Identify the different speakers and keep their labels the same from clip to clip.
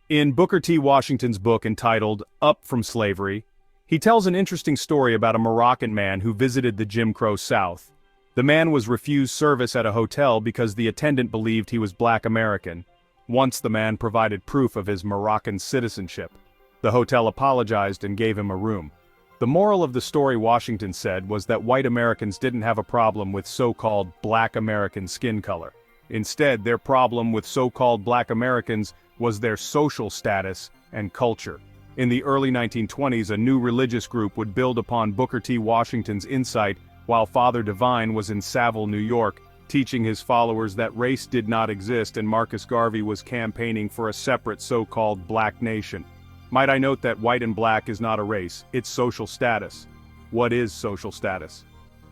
Speaker 1: In Booker T. Washington's book entitled Up from Slavery, he tells an interesting story about a Moroccan man who visited the Jim Crow South. The man was refused service at a hotel because the attendant believed he was Black American. Once the man provided proof of his Moroccan citizenship. The hotel apologized and gave him a room. The moral of the story, Washington said, was that white Americans didn't have a problem with so-called Black American skin color. Instead, their problem with so-called Black Americans was their social status and culture. In the early 1920s, a new religious group would build upon Booker T. Washington's insight while Father Divine was in Saville, New York, teaching his followers that race did not exist and Marcus Garvey was campaigning for a separate so-called Black nation. Might I note that white and black is not a race, it's social status. What is social status?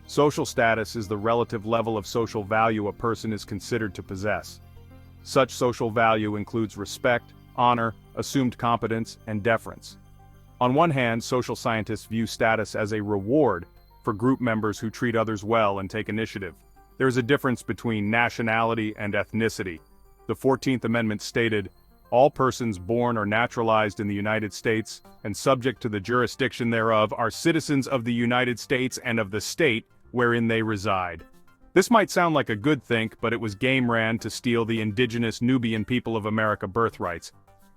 Speaker 1: Social status is the relative level of social value a person is considered to possess. Such social value includes respect, honor, assumed competence, and deference. On one hand, social scientists view status as a reward for group members who treat others well and take initiative. There is a difference between nationality and ethnicity. The 14th Amendment stated, "All persons born or naturalized in the United States and subject to the jurisdiction thereof are citizens of the United States and of the state wherein they reside." This might sound like a good thing, but it was game ran to steal the indigenous Nubian people of America birthrights.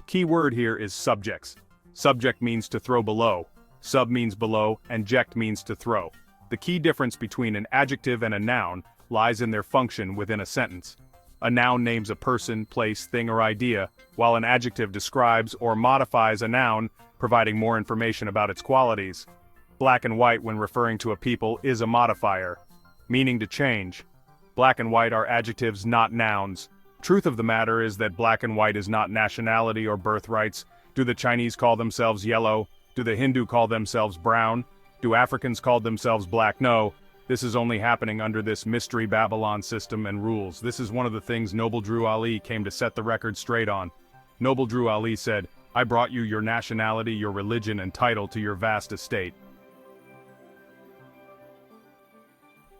Speaker 1: Key word here is subjects. Subject means to throw below, sub means below, and ject means to throw. The key difference between an adjective and a noun lies in their function within a sentence. A noun names a person, place, thing, or idea, while an adjective describes or modifies a noun, providing more information about its qualities. Black and white when referring to a people is a modifier, meaning to change. Black and white are adjectives, not nouns. Truth of the matter is that black and white is not nationality or birthrights. Do the Chinese call themselves yellow? Do the Hindu call themselves brown? Do Africans call themselves black? No. This is only happening under this mystery Babylon system and rules. This is one of the things Noble Drew Ali came to set the record straight on. Noble Drew Ali said, "I brought you your nationality, your religion, and title to your vast estate."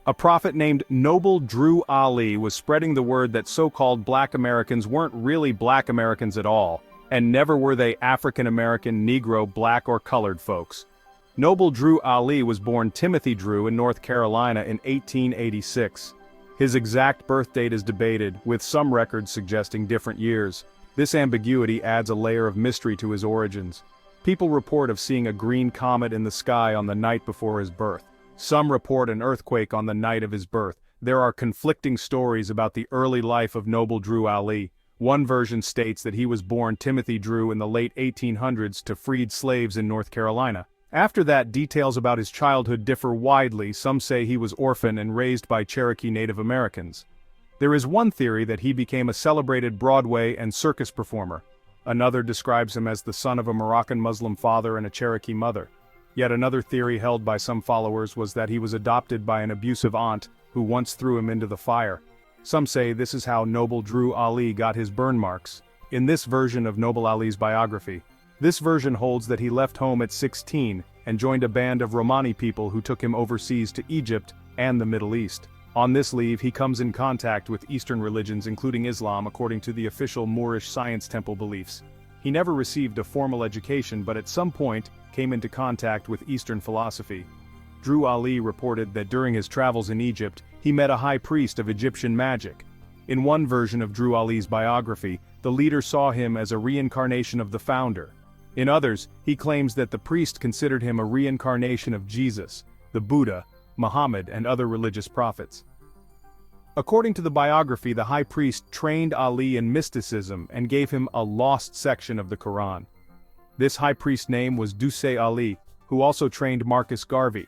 Speaker 1: A prophet named Noble Drew Ali was spreading the word that so-called Black Americans weren't really Black Americans at all, and never were they African American, Negro, Black, or colored folks. Noble Drew Ali was born Timothy Drew in North Carolina in 1886. His exact birth date is debated, with some records suggesting different years. This ambiguity adds a layer of mystery to his origins. People report of seeing a green comet in the sky on the night before his birth. Some report an earthquake on the night of his birth. There are conflicting stories about the early life of Noble Drew Ali. One version states that he was born Timothy Drew in the late 1800s to freed slaves in North Carolina. After that, details about his childhood differ widely. Some say he was orphaned and raised by Cherokee Native Americans. There is one theory that he became a celebrated Broadway and circus performer. Another describes him as the son of a Moroccan Muslim father and a Cherokee mother. Yet another theory held by some followers was that he was adopted by an abusive aunt who once threw him into the fire. Some say this is how Noble Drew Ali got his burn marks. In this version of Noble Ali's biography, this version holds that he left home at 16 and joined a band of Romani people who took him overseas to Egypt and the Middle East. On this leave, he comes in contact with Eastern religions including Islam according to the official Moorish science temple beliefs. He never received a formal education but at some point came into contact with Eastern philosophy. Drew Ali reported that during his travels in Egypt, he met a high priest of Egyptian magic. In one version of Drew Ali's biography, the leader saw him as a reincarnation of the founder. In others, he claims that the priest considered him a reincarnation of Jesus, the Buddha, Muhammad, and other religious prophets. According to the biography, the high priest trained Ali in mysticism and gave him a lost section of the Quran. This high priest's name was Dusé Ali, who also trained Marcus Garvey.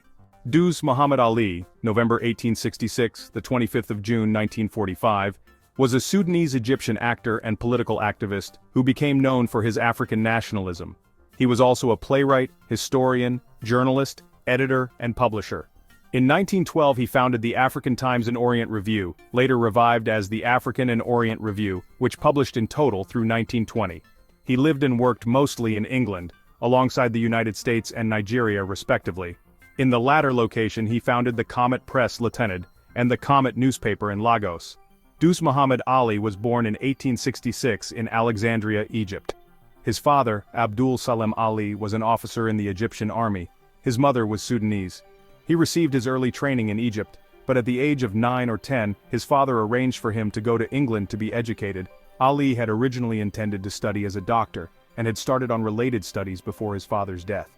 Speaker 1: Dusé Mohamed Ali, November 1866, the 25th of June 1945, was a Sudanese-Egyptian actor and political activist who became known for his African nationalism. He was also a playwright, historian, journalist, editor, and publisher. In 1912 he founded the African Times and Orient Review, later revived as the African and Orient Review, which published in total through 1920. He lived and worked mostly in England, alongside the United States and Nigeria respectively. In the latter location he founded the Comet Press Lieutenant and the Comet newspaper in Lagos. Dusé Mohamed Ali was born in 1866 in Alexandria, Egypt. His father, Abdul Salam Ali, was an officer in the Egyptian army. His mother was Sudanese. He received his early training in Egypt, but at the age of 9 or 10, his father arranged for him to go to England to be educated. Ali had originally intended to study as a doctor, and had started on related studies before his father's death.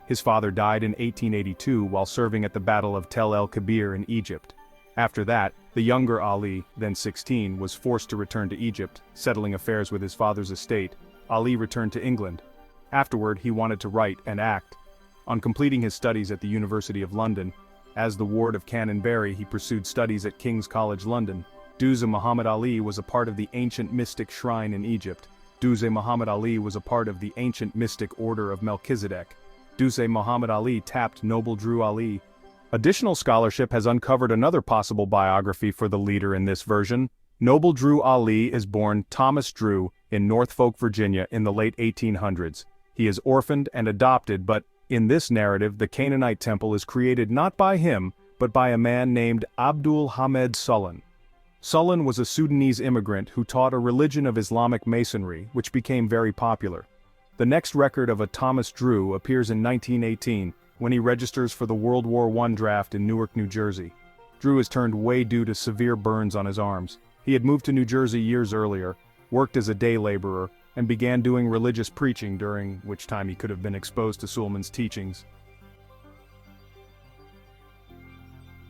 Speaker 1: His father died in 1882 while serving at the Battle of Tel el-Kebir in Egypt. After that, the younger Ali, then 16, was forced to return to Egypt, settling affairs with his father's estate. Ali returned to England. Afterward, he wanted to write and act. On completing his studies at the University of London, as the ward of Canonbury, he pursued studies at King's College London. Dusé Mohamed Ali was a part of the ancient mystic shrine in Egypt. Dusé Mohamed Ali was a part of the ancient mystic order of Melchizedek. Dusé Mohamed Ali tapped Noble Drew Ali. Additional scholarship has uncovered another possible biography for the leader in this version. Noble Drew Ali is born Thomas Drew in Norfolk, Virginia in the late 1800s. He is orphaned and adopted, but in this narrative the Canaanite temple is created not by him, but by a man named Abdul Hamed Sullan. Sullan was a Sudanese immigrant who taught a religion of Islamic Masonry, which became very popular. The next record of a Thomas Drew appears in 1918, when he registers for the World War I draft in Newark, New Jersey. Drew is turned way due to severe burns on his arms. He had moved to New Jersey years earlier, worked as a day laborer, and began doing religious preaching, during which time he could have been exposed to Sulman's teachings.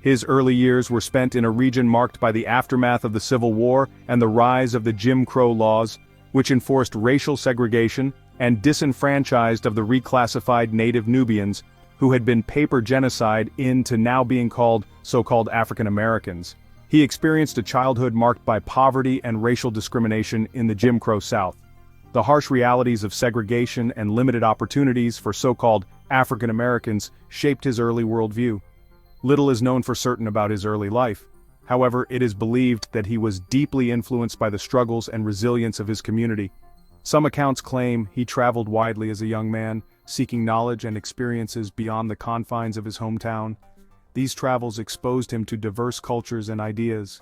Speaker 1: His early years were spent in a region marked by the aftermath of the Civil War and the rise of the Jim Crow laws, which enforced racial segregation and disenfranchised of the reclassified native Nubians, who had been paper genocide into now being called so-called African Americans. He experienced a childhood marked by poverty and racial discrimination in the Jim Crow South. The harsh realities of segregation and limited opportunities for so-called African Americans shaped his early worldview. Little is known for certain about his early life. However, it is believed that he was deeply influenced by the struggles and resilience of his community. Some accounts claim he traveled widely as a young man, seeking knowledge and experiences beyond the confines of his hometown. These travels exposed him to diverse cultures and ideas.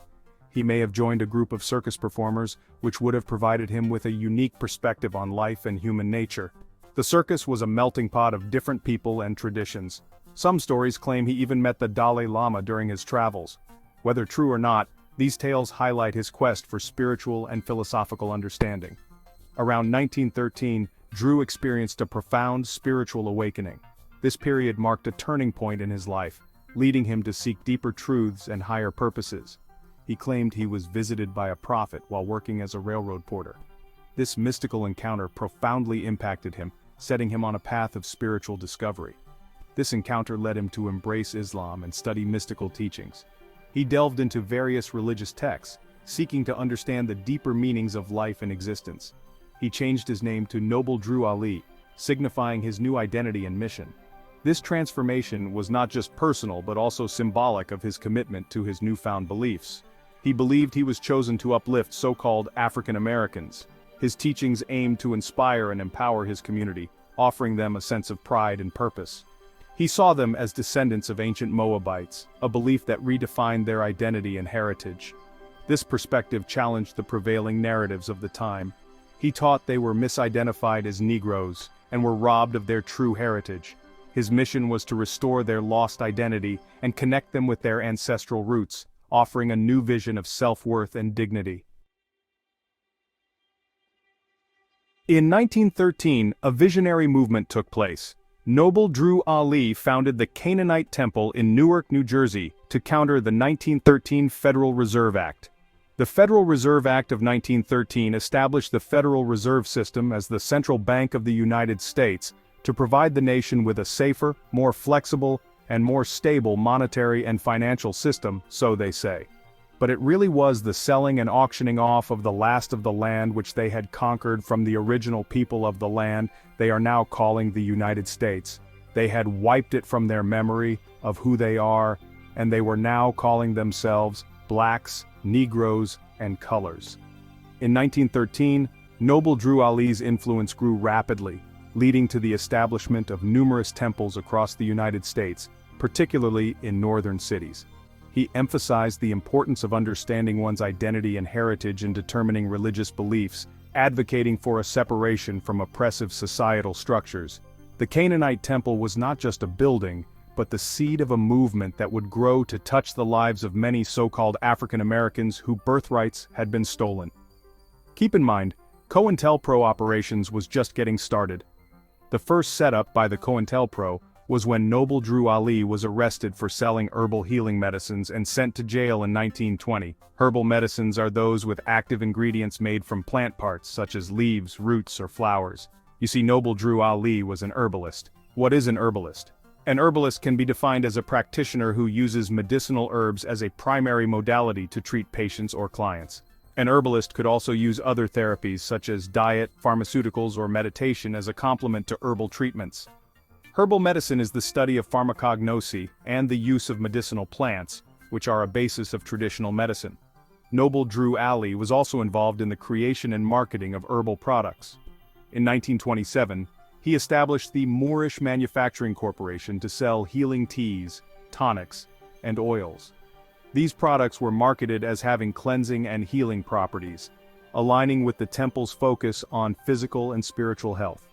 Speaker 1: He may have joined a group of circus performers, which would have provided him with a unique perspective on life and human nature. The circus was a melting pot of different people and traditions. Some stories claim he even met the Dalai Lama during his travels. Whether true or not, these tales highlight his quest for spiritual and philosophical understanding. Around 1913, Drew experienced a profound spiritual awakening. This period marked a turning point in his life, leading him to seek deeper truths and higher purposes. He claimed he was visited by a prophet while working as a railroad porter. This mystical encounter profoundly impacted him, setting him on a path of spiritual discovery. This encounter led him to embrace Islam and study mystical teachings. He delved into various religious texts, seeking to understand the deeper meanings of life and existence. He changed his name to Noble Drew Ali, signifying his new identity and mission. This transformation was not just personal but also symbolic of his commitment to his newfound beliefs. He believed he was chosen to uplift so-called African Americans. His teachings aimed to inspire and empower his community, offering them a sense of pride and purpose. He saw them as descendants of ancient Moabites, a belief that redefined their identity and heritage. This perspective challenged the prevailing narratives of the time. He taught they were misidentified as Negroes and were robbed of their true heritage. His mission was to restore their lost identity and connect them with their ancestral roots, offering a new vision of self-worth and dignity. In 1913, a visionary movement took place. Noble Drew Ali founded the Canaanite Temple in Newark, New Jersey, to counter the 1913 Federal Reserve Act. The Federal Reserve Act of 1913 established the Federal Reserve System as the central bank of the United States to provide the nation with a safer, more flexible, and more stable monetary and financial system, so they say. But it really was the selling and auctioning off of the last of the land which they had conquered from the original people of the land they are now calling the United States. They had wiped it from their memory of who they are, and they were now calling themselves blacks, Negroes, and colors. In 1913, Noble Drew Ali's influence grew rapidly, leading to the establishment of numerous temples across the United States, particularly in northern cities. He emphasized the importance of understanding one's identity and heritage in determining religious beliefs, advocating for a separation from oppressive societal structures. The Canaanite temple was not just a building, but the seed of a movement that would grow to touch the lives of many so-called African Americans whose birthrights had been stolen. Keep in mind, COINTELPRO operations was just getting started. The first setup by the COINTELPRO was when Noble Drew Ali was arrested for selling herbal healing medicines and sent to jail in 1920. Herbal medicines are those with active ingredients made from plant parts such as leaves, roots, or flowers. You see, Noble Drew Ali was an herbalist. What is an herbalist? An herbalist can be defined as a practitioner who uses medicinal herbs as a primary modality to treat patients or clients. An herbalist could also use other therapies such as diet, pharmaceuticals, or meditation as a complement to herbal treatments. Herbal medicine is the study of pharmacognosy and the use of medicinal plants, which are a basis of traditional medicine. Noble Drew Ali was also involved in the creation and marketing of herbal products. In 1927, he established the Moorish Manufacturing Corporation to sell healing teas, tonics, and oils. These products were marketed as having cleansing and healing properties, aligning with the temple's focus on physical and spiritual health.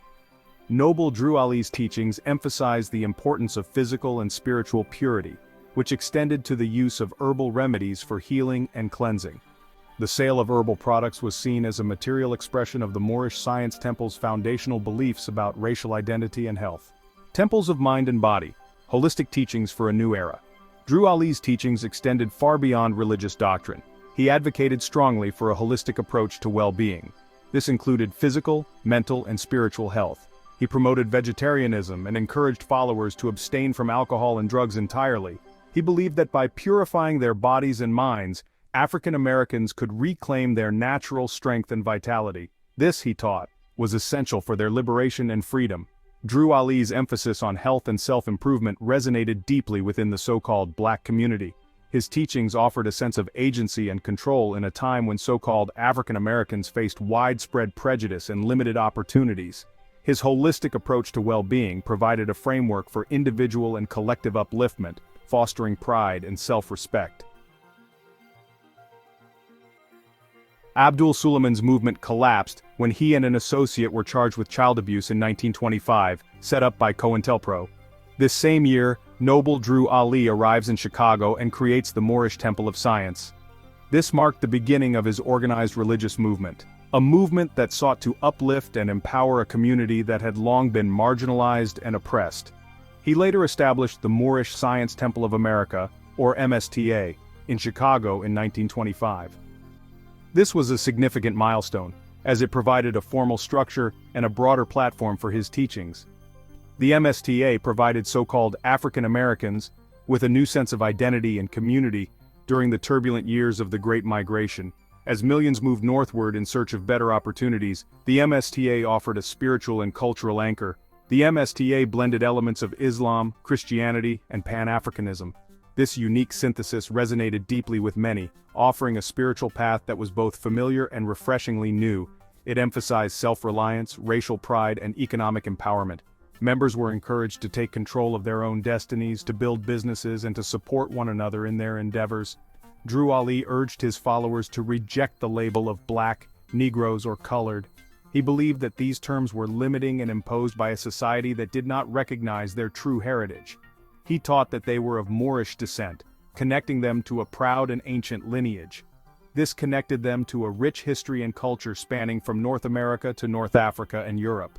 Speaker 1: Noble Drew Ali's teachings emphasized the importance of physical and spiritual purity, which extended to the use of herbal remedies for healing and cleansing. The sale of herbal products was seen as a material expression of the Moorish Science Temple's foundational beliefs about racial identity and health. Temples of mind and body, holistic teachings for a new era. Drew Ali's teachings extended far beyond religious doctrine. He advocated strongly for a holistic approach to well-being. This included physical, mental, and spiritual health. He promoted vegetarianism and encouraged followers to abstain from alcohol and drugs entirely. He believed that by purifying their bodies and minds, African Americans could reclaim their natural strength and vitality. This, he taught, was essential for their liberation and freedom. Drew Ali's emphasis on health and self-improvement resonated deeply within the so-called Black community. His teachings offered a sense of agency and control in a time when so-called African Americans faced widespread prejudice and limited opportunities. His holistic approach to well-being provided a framework for individual and collective upliftment, fostering pride and self-respect. Abdul Suleiman's movement collapsed when he and an associate were charged with child abuse in 1925, set up by COINTELPRO. This same year, Noble Drew Ali arrives in Chicago and creates the Moorish Temple of Science. This marked the beginning of his organized religious movement, a movement that sought to uplift and empower a community that had long been marginalized and oppressed. He later established the Moorish Science Temple of America, or MSTA, in Chicago in 1925. This was a significant milestone, as it provided a formal structure and a broader platform for his teachings. The MSTA provided so-called African Americans with a new sense of identity and community during the turbulent years of the Great Migration. As millions moved northward in search of better opportunities, the MSTA offered a spiritual and cultural anchor. The MSTA blended elements of Islam, Christianity, and Pan-Africanism. This unique synthesis resonated deeply with many, offering a spiritual path that was both familiar and refreshingly new. It emphasized self-reliance, racial pride, and economic empowerment. Members were encouraged to take control of their own destinies, to build businesses, and to support one another in their endeavors. Drew Ali urged his followers to reject the label of Black, Negroes, or colored. He believed that these terms were limiting and imposed by a society that did not recognize their true heritage. He taught that they were of Moorish descent, connecting them to a proud and ancient lineage. This connected them to a rich history and culture spanning from North America to North Africa and Europe.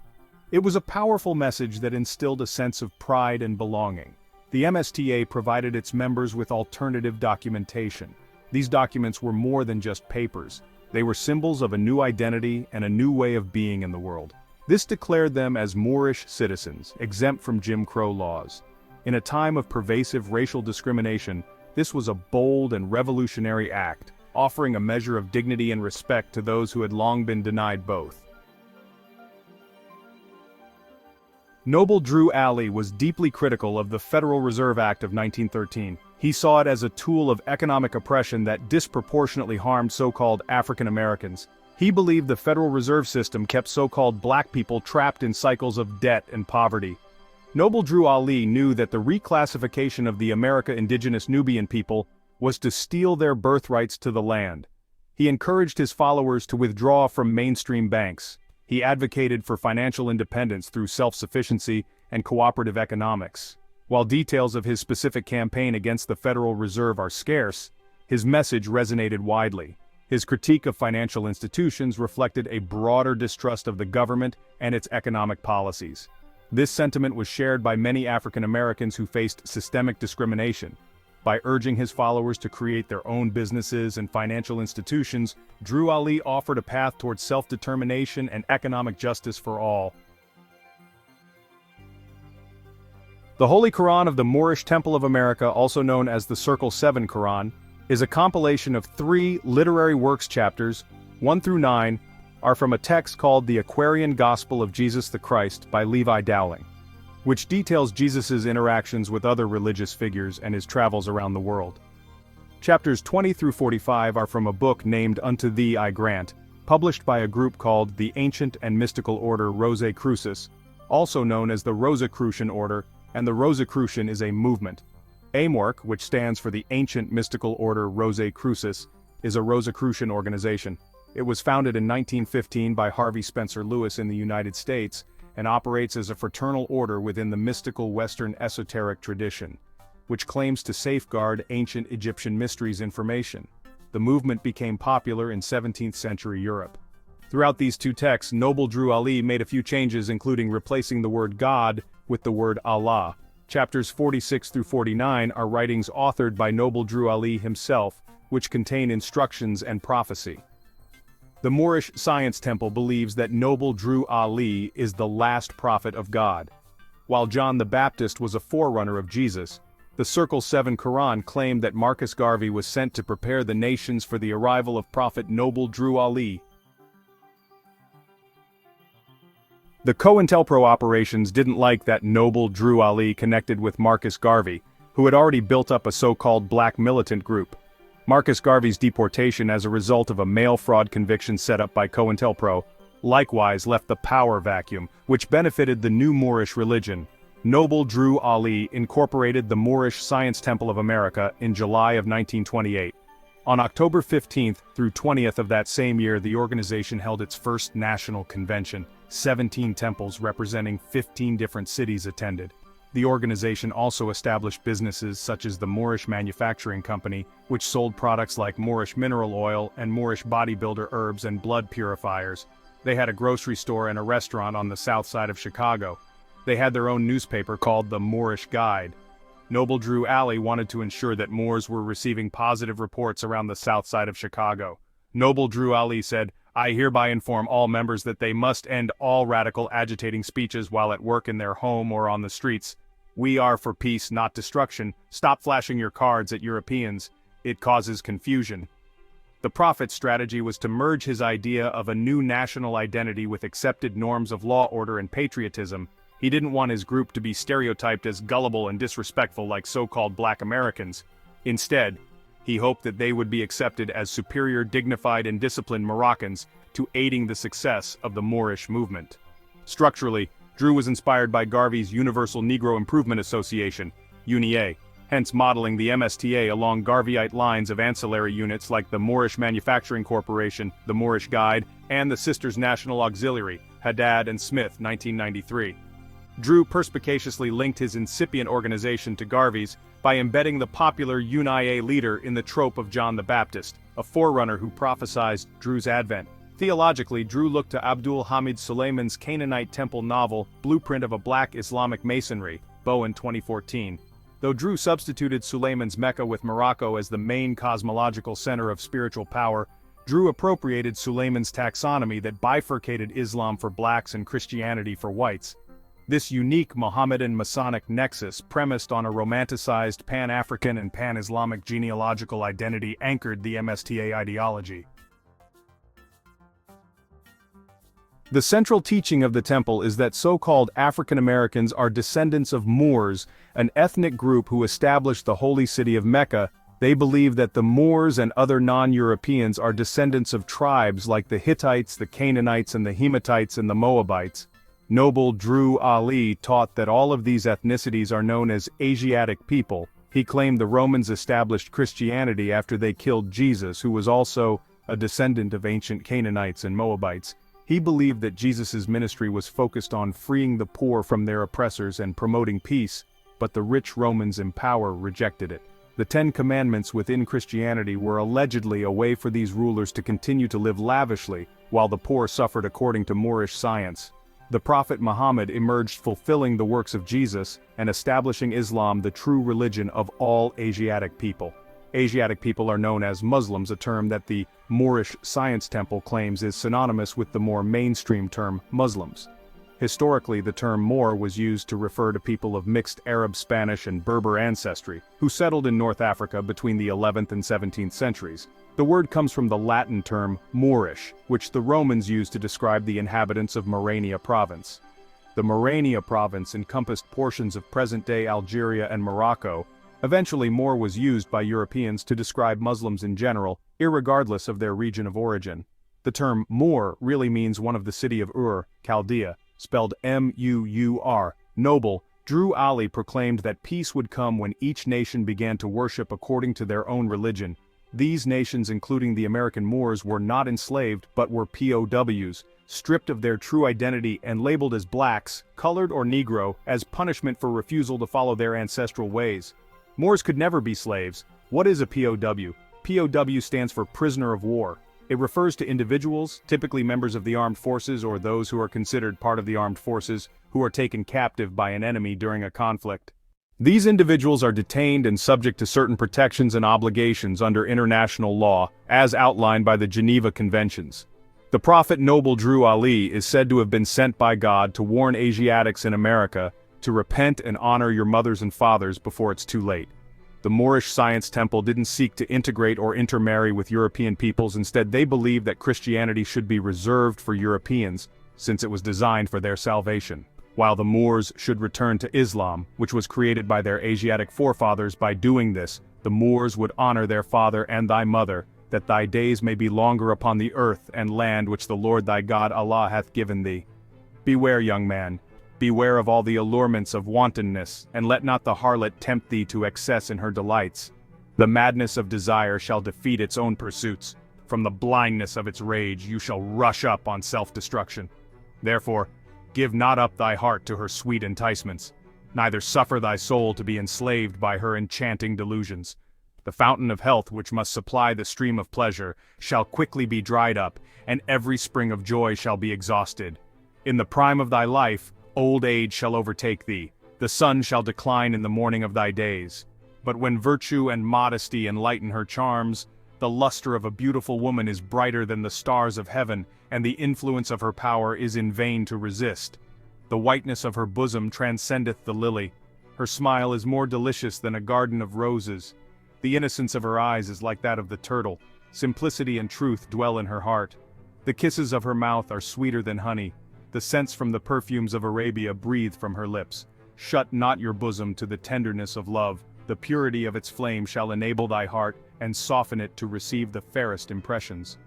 Speaker 1: It was a powerful message that instilled a sense of pride and belonging. The MSTA provided its members with alternative documentation. These documents were more than just papers. They were symbols of a new identity and a new way of being in the world. This declared them as Moorish citizens, exempt from Jim Crow laws. In a time of pervasive racial discrimination, this was a bold and revolutionary act, offering a measure of dignity and respect to those who had long been denied both. Noble Drew Ali was deeply critical of the Federal Reserve Act of 1913. He saw it as a tool of economic oppression that disproportionately harmed so-called African Americans. He believed the Federal Reserve System kept so-called Black people trapped in cycles of debt and poverty. Noble Drew Ali knew that the reclassification of the America indigenous Nubian people was to steal their birthrights to the land. He encouraged his followers to withdraw from mainstream banks. He advocated for financial independence through self-sufficiency and cooperative economics. While details of his specific campaign against the Federal Reserve are scarce, his message resonated widely. His critique of financial institutions reflected a broader distrust of the government and its economic policies. This sentiment was shared by many African Americans who faced systemic discrimination. By urging his followers to create their own businesses and financial institutions, Drew Ali offered a path towards self-determination and economic justice for all. The Holy Quran of the Moorish Temple of America, also known as the Circle 7 Quran, is a compilation of 3 literary works. Chapters 1 through 9 are from a text called the Aquarian Gospel of Jesus the Christ by Levi Dowling, which details Jesus' interactions with other religious figures and his travels around the world. Chapters 20 through 45 are from a book named Unto Thee I Grant, published by a group called the Ancient and Mystical Order Rosicrucis, also known as the Rosicrucian Order, and the Rosicrucian is a movement. AMORC, which stands for the Ancient Mystical Order Rosicrucis, is a Rosicrucian organization. It was founded in 1915 by Harvey Spencer Lewis in the United States, and operates as a fraternal order within the mystical Western esoteric tradition, which claims to safeguard ancient Egyptian mysteries information. The movement became popular in 17th century Europe. Throughout these 2 texts, Noble Drew Ali made a few changes, including replacing the word God with the word Allah. Chapters 46 through 49 are writings authored by Noble Drew Ali himself, which contain instructions and prophecy. The Moorish Science Temple believes that Noble Drew Ali is the last prophet of God. While John the Baptist was a forerunner of Jesus, the Circle 7 Quran claimed that Marcus Garvey was sent to prepare the nations for the arrival of Prophet Noble Drew Ali. The COINTELPRO operations didn't like that Noble Drew Ali connected with Marcus Garvey, who had already built up a so-called black militant group. Marcus Garvey's deportation as a result of a mail fraud conviction set up by COINTELPRO likewise left the power vacuum, which benefited the new Moorish religion. Noble Drew Ali incorporated the Moorish Science Temple of America in July of 1928. On October 15th through 20th of that same year, the organization held its first national convention. 17 temples representing 15 different cities attended. The organization also established businesses such as the Moorish Manufacturing Company, which sold products like Moorish mineral oil and Moorish bodybuilder herbs and blood purifiers. They had a grocery store and a restaurant on the south side of Chicago. They had their own newspaper called the Moorish Guide. Noble Drew Ali wanted to ensure that Moors were receiving positive reports around the south side of Chicago. Noble Drew Ali said, "I hereby inform all members that they must end all radical agitating speeches while at work in their home or on the streets. We are for peace, not destruction. Stop flashing your cards at Europeans. It causes confusion." The Prophet's strategy was to merge his idea of a new national identity with accepted norms of law, order, and patriotism. He didn't want his group to be stereotyped as gullible and disrespectful like so-called Black Americans. Instead, he hoped that they would be accepted as superior, dignified, and disciplined Moroccans to aiding the success of the Moorish movement. Structurally, Drew was inspired by Garvey's Universal Negro Improvement Association, UNIA, hence modeling the MSTA along Garveyite lines of ancillary units like the Moorish Manufacturing Corporation, the Moorish Guide, and the Sisters National Auxiliary, Haddad and Smith, 1993. Drew perspicaciously linked his incipient organization to Garvey's by embedding the popular UNIA leader in the trope of John the Baptist, a forerunner who prophesied Drew's advent. Theologically, Drew looked to Abdul Hamid Suleiman's Canaanite temple novel, Blueprint of a Black Islamic Masonry, Bowen 2014. Though Drew substituted Suleiman's Mecca with Morocco as the main cosmological center of spiritual power, Drew appropriated Suleiman's taxonomy that bifurcated Islam for blacks and Christianity for whites. This unique Mohammedan-Masonic nexus, premised on a romanticized Pan-African and Pan-Islamic genealogical identity, anchored the MSTA ideology. The central teaching of the temple is that so-called African Americans are descendants of Moors, an ethnic group who established the holy city of Mecca. They believe that the Moors and other non-Europeans are descendants of tribes like the Hittites, the Canaanites, and the Hematites and the Moabites. Noble Drew Ali taught that all of these ethnicities are known as Asiatic people. He claimed the Romans established Christianity after they killed Jesus, who was also a descendant of ancient Canaanites and Moabites. He believed that Jesus' ministry was focused on freeing the poor from their oppressors and promoting peace, but the rich Romans in power rejected it. The Ten Commandments within Christianity were allegedly a way for these rulers to continue to live lavishly, while the poor suffered according to Moorish science. The Prophet Muhammad emerged fulfilling the works of Jesus and establishing Islam, the true religion of all Asiatic people. Asiatic people are known as Muslims, a term that the Moorish Science Temple claims is synonymous with the more mainstream term Muslims. Historically, the term Moor was used to refer to people of mixed Arab, Spanish, and Berber ancestry, who settled in North Africa between the 11th and 17th centuries. The word comes from the Latin term Moorish, which the Romans used to describe the inhabitants of Mauritania province. The Mauritania province encompassed portions of present-day Algeria and Morocco. Eventually, Moor was used by Europeans to describe Muslims in general, irregardless of their region of origin. The term Moor really means one of the city of Ur, Chaldea, spelled M-U-U-R. Noble, Drew Ali proclaimed that peace would come when each nation began to worship according to their own religion. These nations, including the American Moors, were not enslaved but were POWs, stripped of their true identity and labeled as blacks, colored or Negro, as punishment for refusal to follow their ancestral ways. Moors could never be slaves. What is a POW? POW stands for prisoner of war. It refers to individuals, typically members of the armed forces or those who are considered part of the armed forces, who are taken captive by an enemy during a conflict. These individuals are detained and subject to certain protections and obligations under international law, as outlined by the Geneva Conventions. The Prophet Noble Drew Ali is said to have been sent by God to warn Asiatics in America to repent and honor your mothers and fathers before it's too late. The Moorish Science Temple didn't seek to integrate or intermarry with European peoples. Instead, they believed that Christianity should be reserved for Europeans, since it was designed for their salvation, while the Moors should return to Islam, which was created by their Asiatic forefathers. By doing this, the Moors would honor their father and thy mother, that thy days may be longer upon the earth and land which the Lord thy God Allah hath given thee. Beware, young man. Beware of all the allurements of wantonness, and let not the harlot tempt thee to excess in her delights. The madness of desire shall defeat its own pursuits. From the blindness of its rage you shall rush up on self-destruction. Therefore, give not up thy heart to her sweet enticements, neither suffer thy soul to be enslaved by her enchanting delusions. The fountain of health which must supply the stream of pleasure shall quickly be dried up, and every spring of joy shall be exhausted. In the prime of thy life, old age shall overtake thee, the sun shall decline in the morning of thy days. But when virtue and modesty enlighten her charms, the luster of a beautiful woman is brighter than the stars of heaven, and the influence of her power is in vain to resist. The whiteness of her bosom transcendeth the lily. Her smile is more delicious than a garden of roses. The innocence of her eyes is like that of the turtle. Simplicity and truth dwell in her heart. The kisses of her mouth are sweeter than honey. The scents from the perfumes of Arabia breathe from her lips. Shut not your bosom to the tenderness of love. The purity of its flame shall enable thy heart and soften it to receive the fairest impressions.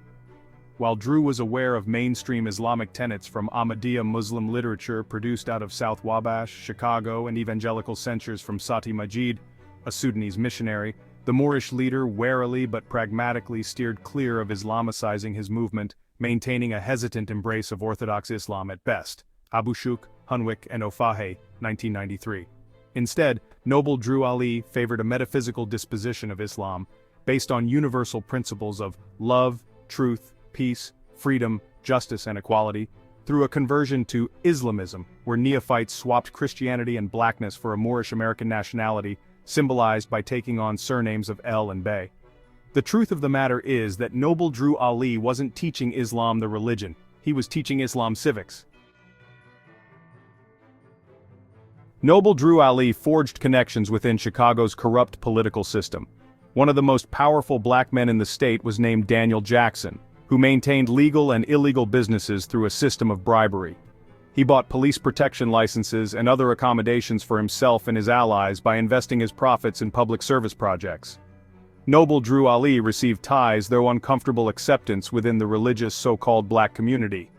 Speaker 1: While Drew was aware of mainstream Islamic tenets from Ahmadiyya Muslim literature produced out of South Wabash, Chicago, and evangelical censures from Sati Majid, a Sudanese missionary, the Moorish leader warily but pragmatically steered clear of Islamicizing his movement, maintaining a hesitant embrace of Orthodox Islam at best. Abu Shuk, Hunwick, and Ofahe, 1993. Instead, Noble Drew Ali favored a metaphysical disposition of Islam, based on universal principles of love, truth, peace, freedom, justice, and equality, through a conversion to Islamism, where neophytes swapped Christianity and blackness for a Moorish American nationality, symbolized by taking on surnames of El and Bey. The truth of the matter is that Noble Drew Ali wasn't teaching Islam the religion, he was teaching Islam civics. Noble Drew Ali forged connections within Chicago's corrupt political system. One of the most powerful black men in the state was named Daniel Jackson, who maintained legal and illegal businesses through a system of bribery. He bought police protection licenses and other accommodations for himself and his allies by investing his profits in public service projects. Noble Drew Ali received ties, though uncomfortable acceptance within the religious so-called black community.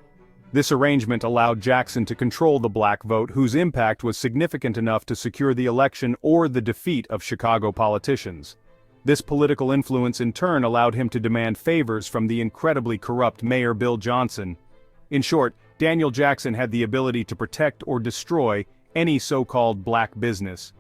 Speaker 1: This arrangement allowed Jackson to control the black vote, whose impact was significant enough to secure the election or the defeat of Chicago politicians. This political influence in turn allowed him to demand favors from the incredibly corrupt Mayor Bill Johnson. In short, Daniel Jackson had the ability to protect or destroy any so-called black business.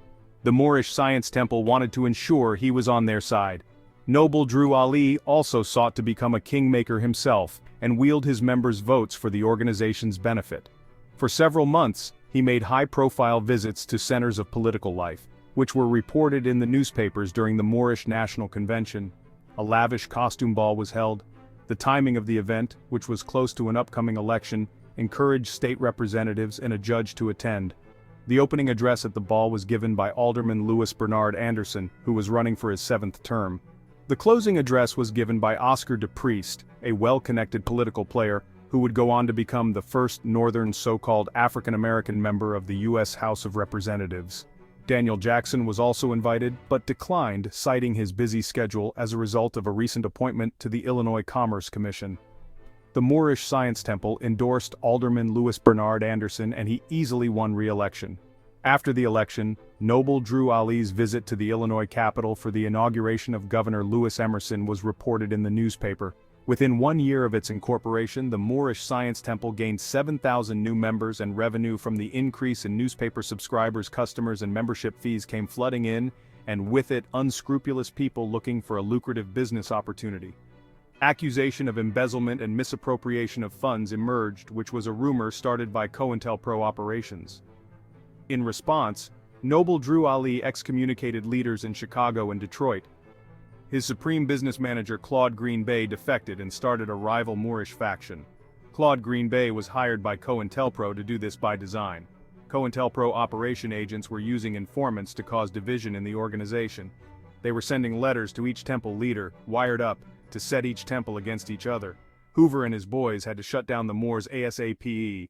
Speaker 1: The Moorish Science Temple wanted to ensure he was on their side. Noble Drew Ali also sought to become a kingmaker himself and wield his members' votes for the organization's benefit. For several months, he made high-profile visits to centers of political life, which were reported in the newspapers during the Moorish National Convention. A lavish costume ball was held. The timing of the event, which was close to an upcoming election, encouraged state representatives and a judge to attend. The opening address at the ball was given by Alderman Louis Bernard Anderson, who was running for his 7th term. The closing address was given by Oscar de Priest, a well-connected political player, who would go on to become the first Northern so-called African-American member of the U.S. House of Representatives. Daniel Jackson was also invited, but declined, citing his busy schedule as a result of a recent appointment to the Illinois Commerce Commission. The Moorish Science Temple endorsed Alderman Louis Bernard Anderson and he easily won re-election. After the election, Noble Drew Ali's visit to the Illinois Capitol for the inauguration of Governor Lewis Emerson was reported in the newspaper. Within 1 year of its incorporation, the Moorish Science Temple gained 7,000 new members, and revenue from the increase in newspaper subscribers, customers, and membership fees came flooding in, and with it, unscrupulous people looking for a lucrative business opportunity. Accusation of embezzlement and misappropriation of funds emerged, which was a rumor started by COINTELPRO operations. In response, Noble Drew Ali excommunicated leaders in Chicago and Detroit. His supreme business manager Claude Green Bay defected and started a rival Moorish faction. Claude Green Bay was hired by COINTELPRO to do this by design. COINTELPRO operation agents were using informants to cause division in the organization. They were sending letters to each temple leader, wired up, to set each temple against each other. Hoover and his boys had to shut down the Moors ASAP.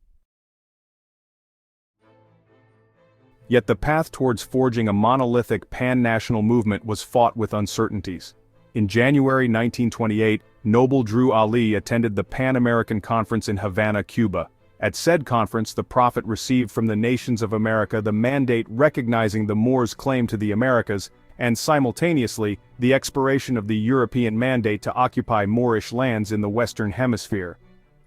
Speaker 1: Yet the path towards forging a monolithic pan-national movement was fought with uncertainties. In January 1928, Noble Drew Ali attended the Pan-American Conference in Havana, Cuba. At said conference, the Prophet received from the nations of America the mandate recognizing the Moors' claim to the Americas, and simultaneously, the expiration of the European mandate to occupy Moorish lands in the Western Hemisphere.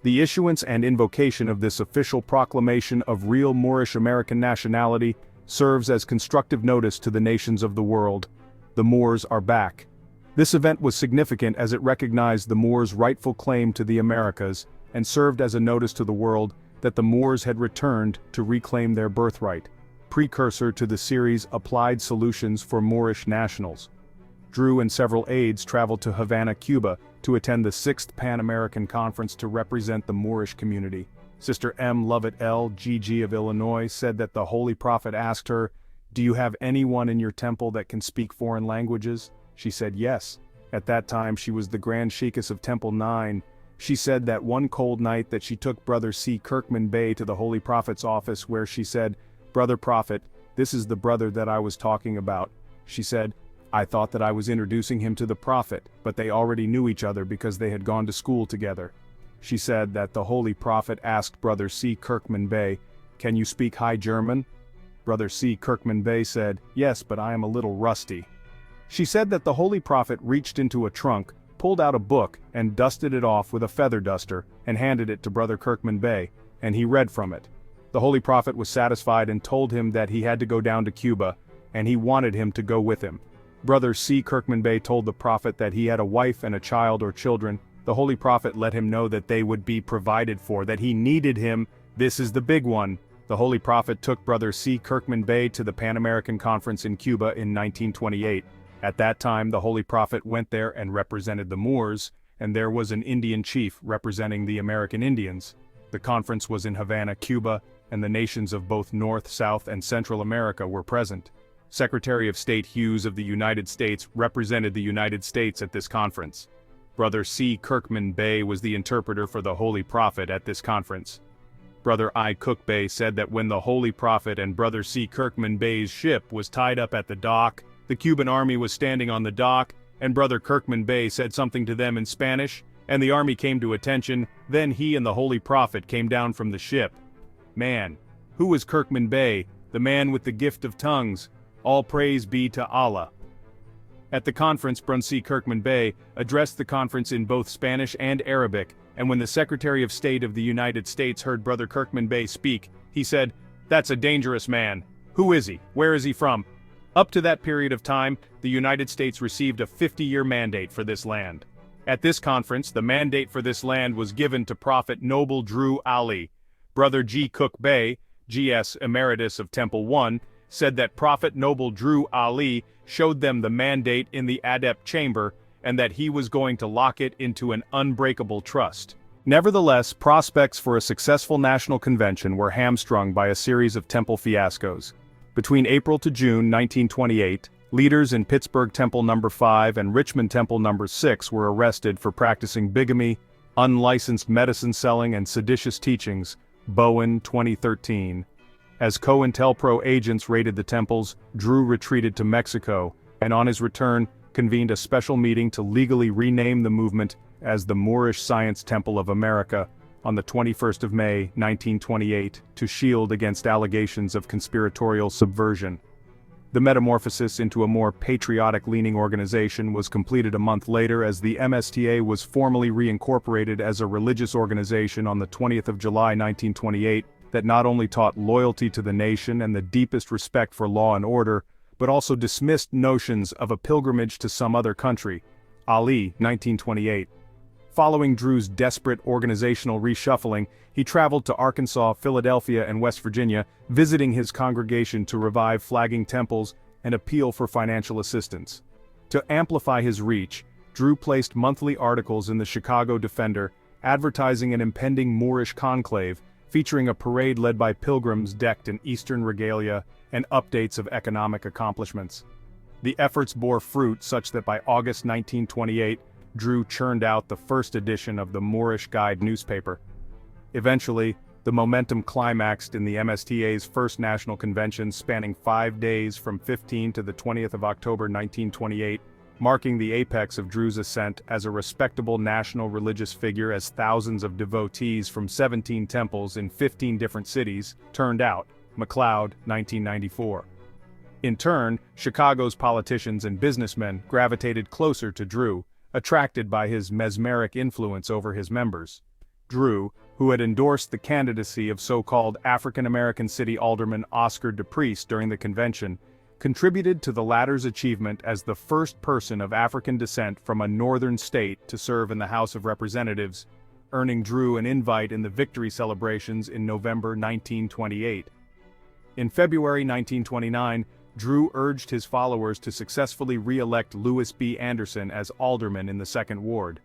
Speaker 1: The issuance and invocation of this official proclamation of real Moorish American nationality serves as constructive notice to the nations of the world. The Moors are back. This event was significant as it recognized the Moors' rightful claim to the Americas, and served as a notice to the world that the Moors had returned to reclaim their birthright, precursor to the series Applied Solutions for Moorish Nationals. Drew and several aides traveled to Havana, Cuba, to attend the 6th Pan-American Conference to represent the Moorish community. Sister M. Lovett L. G.G. of Illinois said that the Holy Prophet asked her, "Do you have anyone in your temple that can speak foreign languages?" She said yes. At that time she was the Grand Sheikess of Temple 9. She said that one cold night that she took Brother C. Kirkman Bey to the Holy Prophet's office where she said, "Brother Prophet, this is the brother that I was talking about." She said, "I thought that I was introducing him to the Prophet, but they already knew each other because they had gone to school together." She said that the Holy Prophet asked Brother C. Kirkman Bey, "Can you speak High German?" Brother C. Kirkman Bey said, "Yes, but I am a little rusty." She said that the Holy Prophet reached into a trunk, pulled out a book, and dusted it off with a feather duster, and handed it to Brother Kirkman Bey, and he read from it. The Holy Prophet was satisfied and told him that he had to go down to Cuba, and he wanted him to go with him. Brother C. Kirkman Bey told the Prophet that he had a wife and a child or children. The Holy Prophet let him know that they would be provided for, that he needed him. This is the big one. The Holy Prophet took Brother C. Kirkman Bey to the Pan-American Conference in Cuba in 1928. At that time, the Holy Prophet went there and represented the Moors, and there was an Indian chief representing the American Indians. The conference was in Havana, Cuba, and the nations of both North, South, and Central America were present. Secretary of State Hughes of the United States represented the United States at this conference. Brother C. Kirkman Bey was the interpreter for the Holy Prophet at this conference. Brother I. Cook Bey said that when the Holy Prophet and Brother C. Kirkman Bey's ship was tied up at the dock, the Cuban army was standing on the dock, and Brother Kirkman Bey said something to them in Spanish, and the army came to attention. Then he and the Holy Prophet came down from the ship. Man, who was Kirkman Bey, the man with the gift of tongues? All praise be to Allah. At the conference, Brunsi Kirkman Bey addressed the conference in both Spanish and Arabic, and when the Secretary of State of the United States heard Brother Kirkman Bey speak, he said, "That's a dangerous man. Who is he? Where is he from?" Up to that period of time, the United States received a 50-year mandate for this land. At this conference, the mandate for this land was given to Prophet Noble Drew Ali. Brother G. Cook Bey, G.S. Emeritus of Temple 1, said that Prophet Noble Drew Ali showed them the mandate in the adept chamber and that he was going to lock it into an unbreakable trust. Nevertheless, prospects for a successful national convention were hamstrung by a series of temple fiascos. Between April to June 1928, leaders in Pittsburgh Temple No. 5 and Richmond Temple No. 6 were arrested for practicing bigamy, unlicensed medicine selling and seditious teachings. Bowen, 2013. As COINTELPRO agents raided the temples, Drew retreated to Mexico, and on his return, convened a special meeting to legally rename the movement as the Moorish Science Temple of America on the 21st of May, 1928, to shield against allegations of conspiratorial subversion. The metamorphosis into a more patriotic-leaning organization was completed a month later as the MSTA was formally reincorporated as a religious organization on the 20th of July 1928 that not only taught loyalty to the nation and the deepest respect for law and order, but also dismissed notions of a pilgrimage to some other country. Ali, 1928. Following Drew's desperate organizational reshuffling, he traveled to Arkansas, Philadelphia, and West Virginia, visiting his congregation to revive flagging temples and appeal for financial assistance. To amplify his reach, Drew placed monthly articles in the Chicago Defender, advertising an impending Moorish conclave, featuring a parade led by pilgrims decked in Eastern regalia and updates of economic accomplishments. The efforts bore fruit such that by August 1928, Drew churned out the first edition of the Moorish Guide newspaper. Eventually, the momentum climaxed in the MSTA's first national convention spanning 5 days from 15 to the 20th of October 1928, marking the apex of Drew's ascent as a respectable national religious figure as thousands of devotees from 17 temples in 15 different cities turned out. McLeod, 1994. In turn, Chicago's politicians and businessmen gravitated closer to Drew, attracted by his mesmeric influence over his members. Drew, who had endorsed the candidacy of so-called African-American city alderman Oscar DePriest during the convention, contributed to the latter's achievement as the first person of African descent from a northern state to serve in the House of Representatives, earning Drew an invite in the victory celebrations in November 1928. In February 1929, Drew urged his followers to successfully re-elect Lewis B. Anderson as alderman in the 2nd Ward.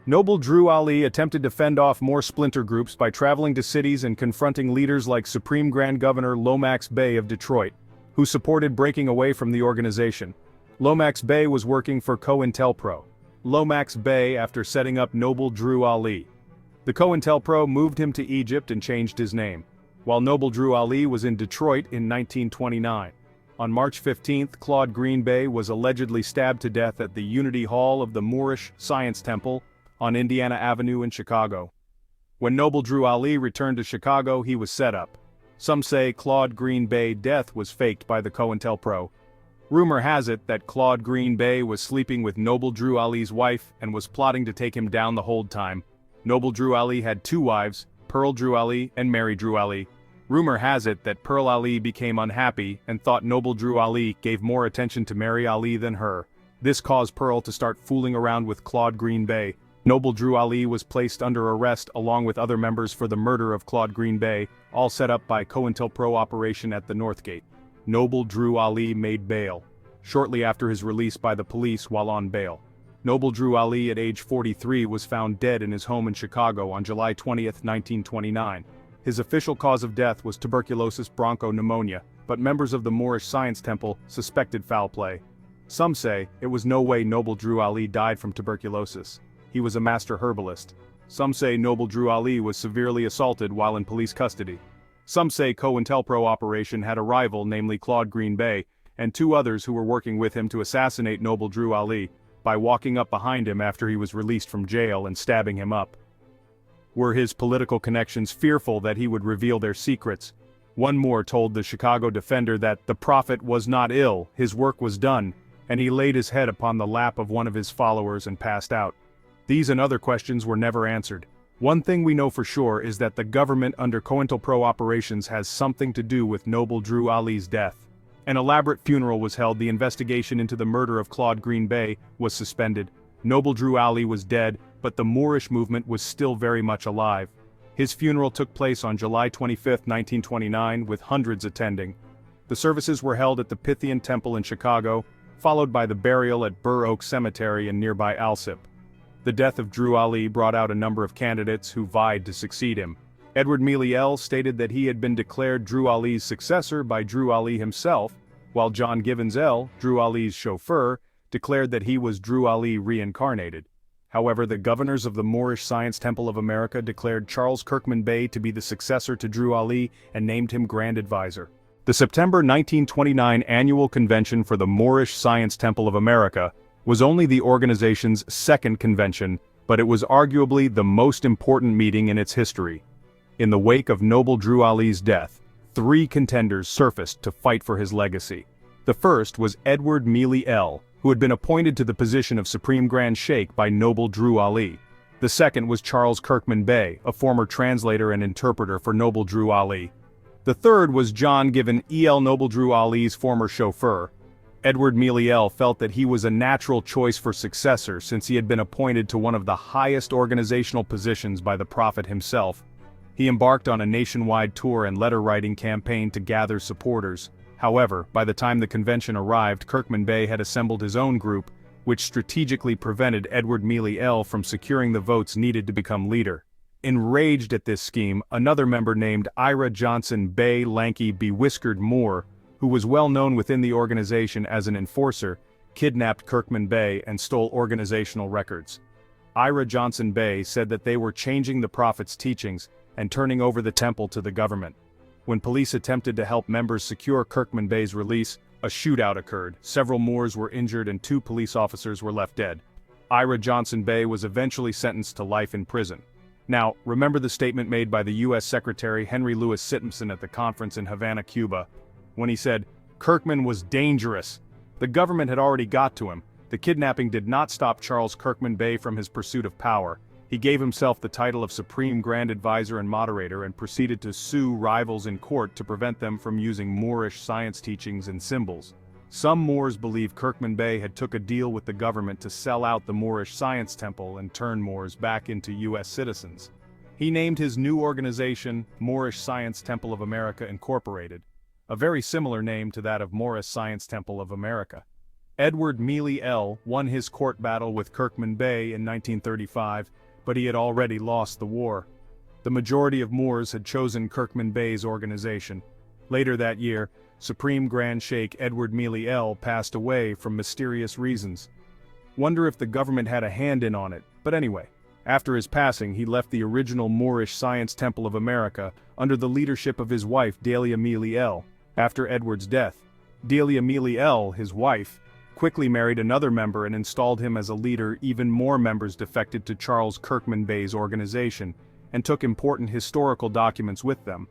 Speaker 1: Noble Drew Ali attempted to fend off more splinter groups by traveling to cities and confronting leaders like Supreme Grand Governor Lomax Bey of Detroit, who supported breaking away from the organization. Lomax Bey was working for COINTELPRO. Lomax Bey after setting up Noble Drew Ali. The COINTELPRO moved him to Egypt and changed his name, while Noble Drew Ali was in Detroit in 1929. On March 15, Claude Green Bey was allegedly stabbed to death at the Unity Hall of the Moorish Science Temple on Indiana Avenue in Chicago. When Noble Drew Ali returned to Chicago, he was set up. Some say Claude Green Bey's death was faked by the COINTELPRO. Rumor has it that Claude Green Bey was sleeping with Noble Drew Ali's wife and was plotting to take him down the whole time. Noble Drew Ali had 2 wives, Pearl Drew Ali and Mary Drew Ali. Rumor has it that Pearl Ali became unhappy and thought Noble Drew Ali gave more attention to Mary Ali than her. This caused Pearl to start fooling around with Claude Green Bey. Noble Drew Ali was placed under arrest along with other members for the murder of Claude Green Bey, all set up by COINTELPRO operation at the Northgate. Noble Drew Ali made bail, shortly after his release by the police while on bail. Noble Drew Ali at age 43 was found dead in his home in Chicago on July 20, 1929. His official cause of death was tuberculosis bronchopneumonia, but members of the Moorish Science Temple suspected foul play. Some say it was no way Noble Drew Ali died from tuberculosis. He was a master herbalist. Some say Noble Drew Ali was severely assaulted while in police custody. Some say COINTELPRO operation had a rival, namely Claude Green Bey, and 2 others who were working with him to assassinate Noble Drew Ali by walking up behind him after he was released from jail and stabbing him up. Were his political connections fearful that he would reveal their secrets? One Moor told the Chicago Defender that the prophet was not ill, his work was done, and he laid his head upon the lap of one of his followers and passed out. These and other questions were never answered. One thing we know for sure is that the government under COINTELPRO operations has something to do with Noble Drew Ali's death. An elaborate funeral was held, the investigation into the murder of Claude Green Bay was suspended. Noble Drew Ali was dead, but the Moorish movement was still very much alive. His funeral took place on July 25, 1929, with hundreds attending. The services were held at the Pythian Temple in Chicago, followed by the burial at Burr Oak Cemetery in nearby Alsip. The death of Drew Ali brought out a number of candidates who vied to succeed him. Edward Mealy L. stated that he had been declared Drew Ali's successor by Drew Ali himself, while John Givens L., Drew Ali's chauffeur, declared that he was Drew Ali reincarnated. However, the governors of the Moorish Science Temple of America declared Charles Kirkman Bey to be the successor to Drew Ali and named him Grand Advisor. The September 1929 annual convention for the Moorish Science Temple of America was only the organization's second convention, but it was arguably the most important meeting in its history. In the wake of Noble Drew Ali's death, 3 contenders surfaced to fight for his legacy. The first was Edward Mealy L., who had been appointed to the position of Supreme Grand Sheikh by Noble Drew Ali. The second was Charles Kirkman Bey, a former translator and interpreter for Noble Drew Ali. The third was John Given E.L. Noble Drew Ali's former chauffeur. Edward Mealy L. felt that he was a natural choice for successor since he had been appointed to one of the highest organizational positions by the Prophet himself. He embarked on a nationwide tour and letter-writing campaign to gather supporters. However, by the time the convention arrived, Kirkman Bey had assembled his own group, which strategically prevented Edward Mealy L. from securing the votes needed to become leader. Enraged at this scheme, another member named Ira Johnson Bey Lanky Bewhiskered Moore, who was well known within the organization as an enforcer, kidnapped Kirkman Bey and stole organizational records. Ira Johnson Bey said that they were changing the Prophet's teachings and turning over the temple to the government. When police attempted to help members secure Kirkman Bey's release, a shootout occurred, several Moors were injured and 2 police officers were left dead. Ira Johnson Bey was eventually sentenced to life in prison. Now, remember the statement made by the U.S. Secretary Henry Louis Simpson at the conference in Havana, Cuba, when he said, "Kirkman was dangerous." The government had already got to him. The kidnapping did not stop Charles Kirkman Bey from his pursuit of power. He gave himself the title of Supreme Grand Advisor and Moderator and proceeded to sue rivals in court to prevent them from using Moorish science teachings and symbols. Some Moors believe Kirkman Bey had took a deal with the government to sell out the Moorish Science Temple and turn Moors back into U.S. citizens. He named his new organization Moorish Science Temple of America Incorporated, a very similar name to that of Moorish Science Temple of America. Edward Mealy L. won his court battle with Kirkman Bey in 1935, but he had already lost the war. The majority of Moors had chosen Kirkman Bey's organization. Later that year, Supreme Grand Sheikh Edward Mealy L. passed away from mysterious reasons. Wonder if the government had a hand in on it, but anyway, after his passing he left the original Moorish Science Temple of America under the leadership of his wife Delia Mealy L. After Edward's death, Delia Mealy L., his wife, quickly married another member and installed him as a leader. Even more members defected to Charles Kirkman Bey's organization, and took important historical documents with them.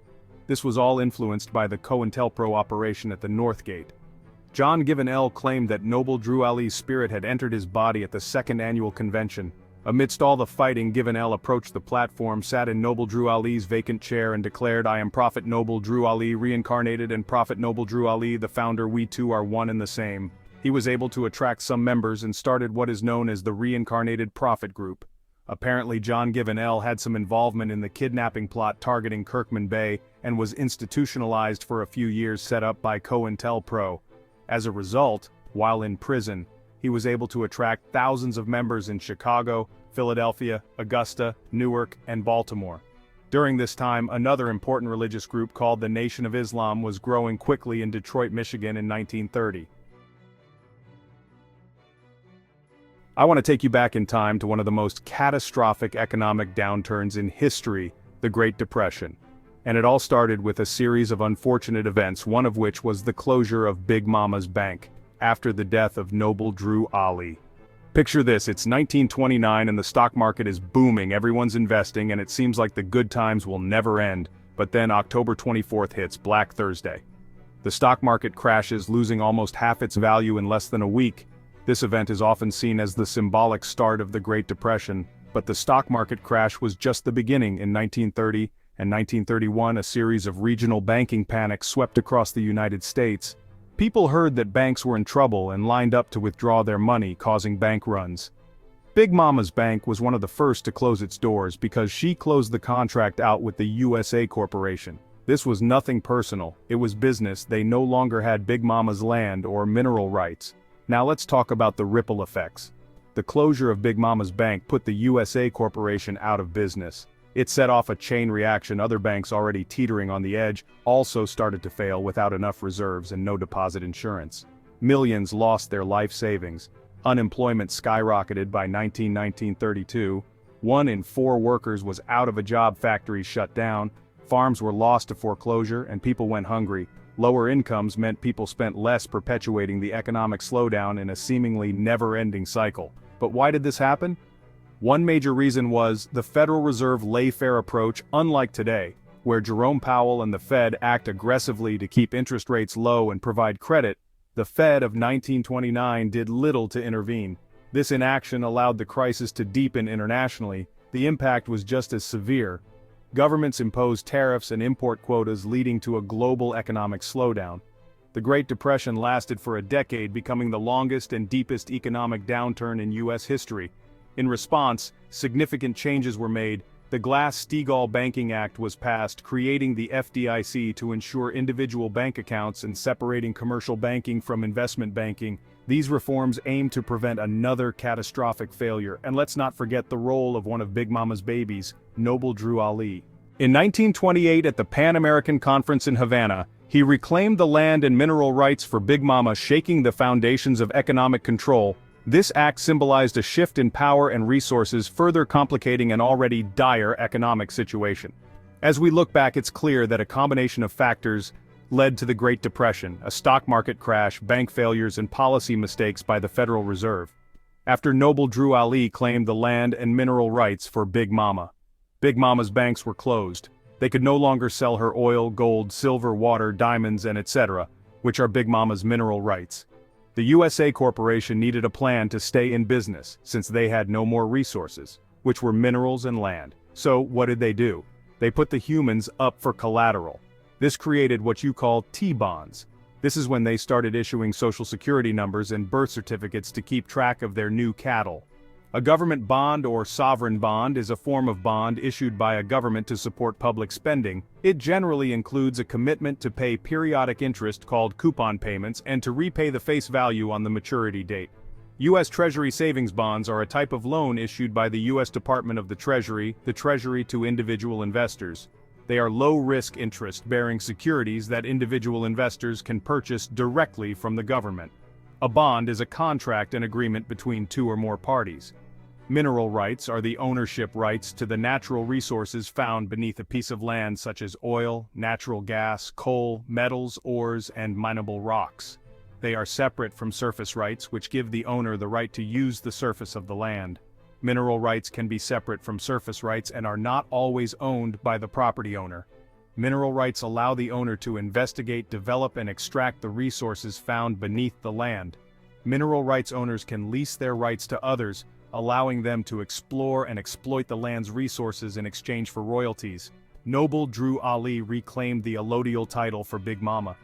Speaker 1: This was all influenced by the COINTELPRO operation at the North Gate. John Given L. claimed that Noble Drew Ali's spirit had entered his body at the second annual convention. Amidst all the fighting, Given L. approached the platform, sat in Noble Drew Ali's vacant chair and declared, "I am Prophet Noble Drew Ali reincarnated, and Prophet Noble Drew Ali, the founder, we two are one and the same." He was able to attract some members and started what is known as the Reincarnated Prophet Group. Apparently John Given L. had some involvement in the kidnapping plot targeting Kirkman Bey and was institutionalized for a few years, set up by COINTELPRO. As a result, while in prison, he was able to attract thousands of members in Chicago, Philadelphia, Augusta, Newark, and Baltimore. During this time, another important religious group called the Nation of Islam was growing quickly in Detroit, Michigan in 1930. I want to take you back in time to one of the most catastrophic economic downturns in history, the Great Depression. And it all started with a series of unfortunate events, one of which was the closure of Big Mama's Bank, after the death of Noble Drew Ali. Picture this, it's 1929 and the stock market is booming, everyone's investing, and it seems like the good times will never end. But then October 24th hits, Black Thursday. The stock market crashes, losing almost half its value in less than a week. This event is often seen as the symbolic start of the Great Depression, but the stock market crash was just the beginning. In 1930 and 1931, a series of regional banking panics swept across the United States. People heard that banks were in trouble and lined up to withdraw their money, causing bank runs. Big Mama's Bank was one of the first to close its doors because she closed the contract out with the USA Corporation. This was nothing personal, it was business. They no longer had Big Mama's land or mineral rights. Now let's talk about the ripple effects. The closure of Big Mama's Bank put the USA Corporation out of business. It set off a chain reaction. Other banks already teetering on the edge also started to fail without enough reserves and no deposit insurance. Millions lost their life savings. Unemployment skyrocketed by 1932. 1 in 4 workers was out of a job, factories shut down, farms were lost to foreclosure, and people went hungry. Lower incomes meant people spent less, perpetuating the economic slowdown in a seemingly never-ending cycle. But why did this happen? One major reason was the Federal Reserve laissez-faire approach. Unlike today, where Jerome Powell and the Fed act aggressively to keep interest rates low and provide credit, the Fed of 1929 did little to intervene. This inaction allowed the crisis to deepen internationally. The impact was just as severe. Governments imposed tariffs and import quotas, leading to a global economic slowdown. The Great Depression lasted for a decade, becoming the longest and deepest economic downturn in U.S. history. In response, significant changes were made. The Glass-Steagall Banking Act was passed, creating the FDIC to ensure individual bank accounts and separating commercial banking from investment banking. These reforms aimed to prevent another catastrophic failure. And let's not forget the role of one of Big Mama's babies, Noble Drew Ali. In 1928, at the Pan American Conference in Havana, he reclaimed the land and mineral rights for Big Mama, shaking the foundations of economic control. This act symbolized a shift in power and resources, further complicating an already dire economic situation. As we look back, it's clear that a combination of factors led to the Great Depression: a stock market crash, bank failures, and policy mistakes by the Federal Reserve. After Noble Drew Ali claimed the land and mineral rights for Big Mama, Big Mama's banks were closed. They could no longer sell her oil, gold, silver, water, diamonds, and etc., which are Big Mama's mineral rights. The USA Corporation needed a plan to stay in business, since they had no more resources, which were minerals and land. So what did they do? They put the humans up for collateral. This created what you call T-bonds. This is when they started issuing social security numbers and birth certificates to keep track of their new cattle. A government bond or sovereign bond is a form of bond issued by a government to support public spending. It generally includes a commitment to pay periodic interest called coupon payments and to repay the face value on the maturity date. U.S. Treasury savings bonds are a type of loan issued by the U.S. Department of the Treasury to individual investors. They are low-risk interest-bearing securities that individual investors can purchase directly from the government. A bond is a contract and agreement between two or more parties. Mineral rights are the ownership rights to the natural resources found beneath a piece of land, such as oil, natural gas, coal, metals, ores, and mineable rocks. They are separate from surface rights, which give the owner the right to use the surface of the land. Mineral rights can be separate from surface rights and are not always owned by the property owner. Mineral rights allow the owner to investigate, develop, and extract the resources found beneath the land. Mineral rights owners can lease their rights to others, allowing them to explore and exploit the land's resources in exchange for royalties. Noble Drew Ali reclaimed the allodial title for Big Mama.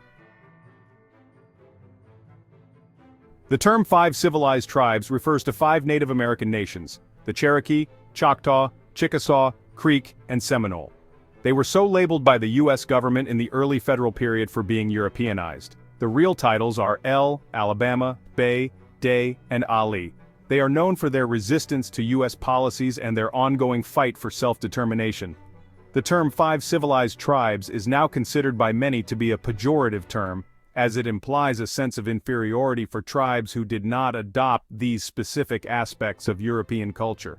Speaker 1: The term 5 civilized tribes refers to 5 Native American nations: the Cherokee, Choctaw, Chickasaw, Creek, and Seminole. They were so labeled by the U.S. government in the early federal period for being Europeanized. The real titles are El, Alabama, Bay, Day, and Ali. They are known for their resistance to U.S. policies and their ongoing fight for self-determination. The term 5 civilized tribes is now considered by many to be a pejorative term, as it implies a sense of inferiority for tribes who did not adopt these specific aspects of European culture.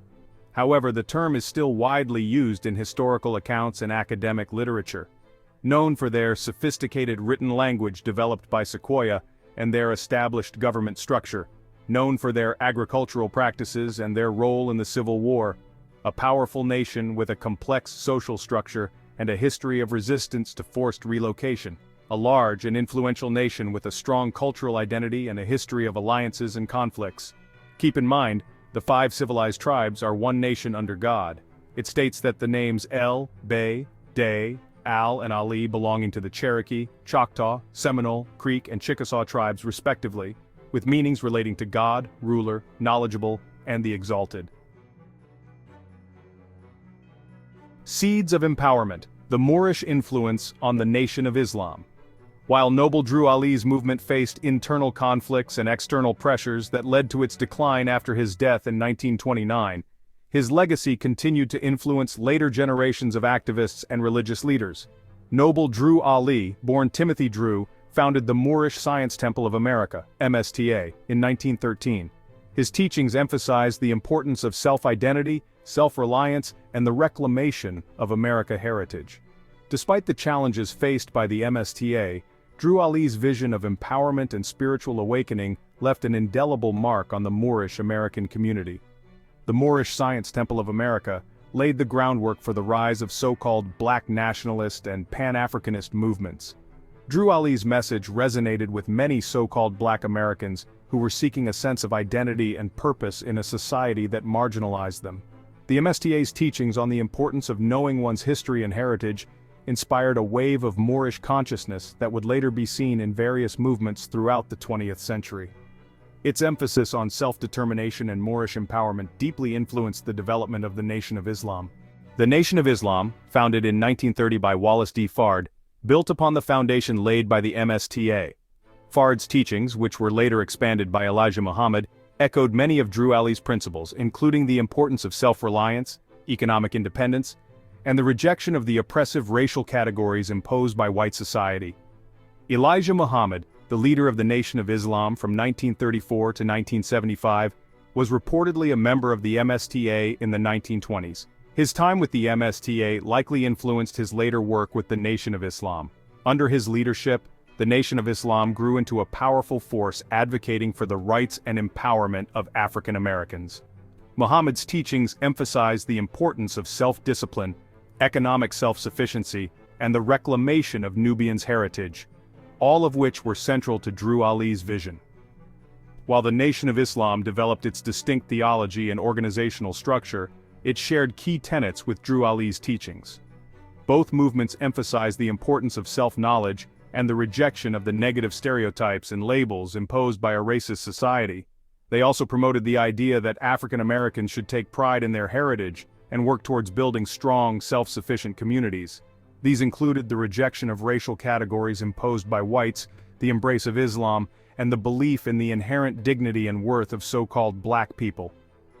Speaker 1: However, the term is still widely used in historical accounts and academic literature. Known for their sophisticated written language developed by Sequoyah and their established government structure, known for their agricultural practices and their role in the Civil War, a powerful nation with a complex social structure, and a history of resistance to forced relocation. A large and influential nation with a strong cultural identity and a history of alliances and conflicts. Keep in mind, the 5 civilized tribes are one nation under God. It states that the names El, Bay, Day, Al, and Ali belonging to the Cherokee, Choctaw, Seminole, Creek, and Chickasaw tribes respectively, with meanings relating to God, ruler, knowledgeable, and the exalted. Seeds of Empowerment, the Moorish influence on the Nation of Islam. While Noble Drew Ali's movement faced internal conflicts and external pressures that led to its decline after his death in 1929, his legacy continued to influence later generations of activists and religious leaders. Noble Drew Ali, born Timothy Drew, founded the Moorish Science Temple of America, MSTA, in 1913. His teachings emphasized the importance of self-identity, self-reliance, and the reclamation of American heritage. Despite the challenges faced by the MSTA, Drew Ali's vision of empowerment and spiritual awakening left an indelible mark on the Moorish American community. The Moorish Science Temple of America laid the groundwork for the rise of so-called Black nationalist and Pan-Africanist movements. Drew Ali's message resonated with many so-called Black Americans who were seeking a sense of identity and purpose in a society that marginalized them. The MSTA's teachings on the importance of knowing one's history and heritage inspired a wave of Moorish consciousness that would later be seen in various movements throughout the 20th century. Its emphasis on self-determination and Moorish empowerment deeply influenced the development of the Nation of Islam. The Nation of Islam, founded in 1930 by Wallace D. Fard, built upon the foundation laid by the MSTA. Fard's teachings, which were later expanded by Elijah Muhammad, echoed many of Drew Ali's principles, including the importance of self-reliance, economic independence, and the rejection of the oppressive racial categories imposed by white society. Elijah Muhammad, the leader of the Nation of Islam from 1934 to 1975, was reportedly a member of the MSTA in the 1920s. His time with the MSTA likely influenced his later work with the Nation of Islam. Under his leadership, the Nation of Islam grew into a powerful force advocating for the rights and empowerment of African Americans. Muhammad's teachings emphasized the importance of self-discipline, economic self-sufficiency, and the reclamation of Nubians' heritage, all of which were central to Drew Ali's vision. While the Nation of Islam developed its distinct theology and organizational structure, it shared key tenets with Drew Ali's teachings. Both movements emphasized the importance of self-knowledge and the rejection of the negative stereotypes and labels imposed by a racist society. They also promoted the idea that African Americans should take pride in their heritage and work towards building strong, self-sufficient communities. These included the rejection of racial categories imposed by whites, the embrace of Islam, and the belief in the inherent dignity and worth of so-called Black people.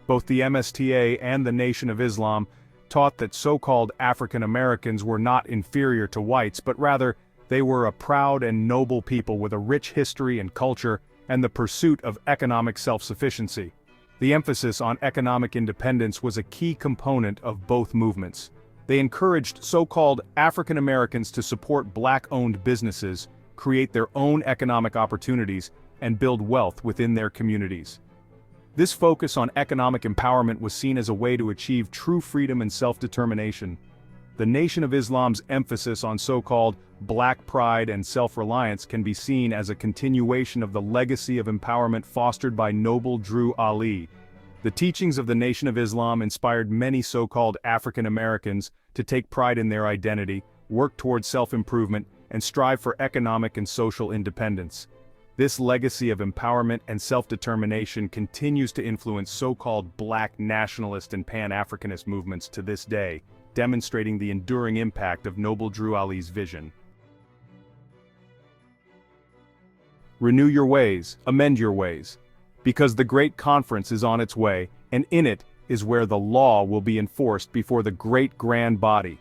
Speaker 1: Both the MSTA and the Nation of Islam taught that so-called African Americans were not inferior to whites, but rather, they were a proud and noble people with a rich history and culture and the pursuit of economic self-sufficiency. The emphasis on economic independence was a key component of both movements. They encouraged so-called African Americans to support Black-owned businesses, create their own economic opportunities, and build wealth within their communities. This focus on economic empowerment was seen as a way to achieve true freedom and self-determination. The Nation of Islam's emphasis on so-called Black pride and self-reliance can be seen as a continuation of the legacy of empowerment fostered by Noble Drew Ali. The teachings of the Nation of Islam inspired many so-called African Americans to take pride in their identity, work towards self-improvement, and strive for economic and social independence. This legacy of empowerment and self-determination continues to influence so-called Black nationalist and Pan-Africanist movements to this day, demonstrating the enduring impact of Noble Drew Ali's vision. Renew your ways, amend your ways. Because the great conference is on its way, and in it is where the law will be enforced before the great grand body.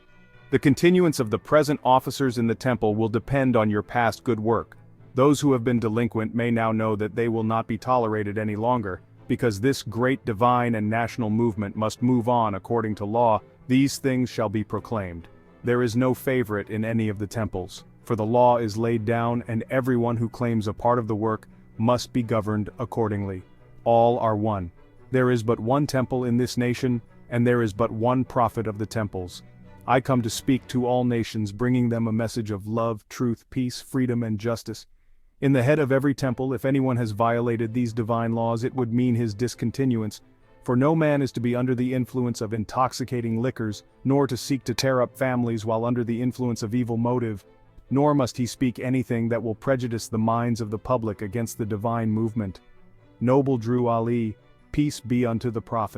Speaker 1: The continuance of the present officers in the temple will depend on your past good work. Those who have been delinquent may now know that they will not be tolerated any longer, because this great divine and national movement must move on according to law. These things shall be proclaimed. There is no favorite in any of the temples, for the law is laid down, and everyone who claims a part of the work must be governed accordingly. All are one. There is but one temple in this nation, and there is but one prophet of the temples. I come to speak to all nations, bringing them a message of love, truth, peace, freedom, and justice. In the head of every temple, if anyone has violated these divine laws, it would mean his discontinuance. For no man is to be under the influence of intoxicating liquors, nor to seek to tear up families while under the influence of evil motive, nor must he speak anything that will prejudice the minds of the public against the divine movement. Noble Drew Ali, peace be unto the Prophet.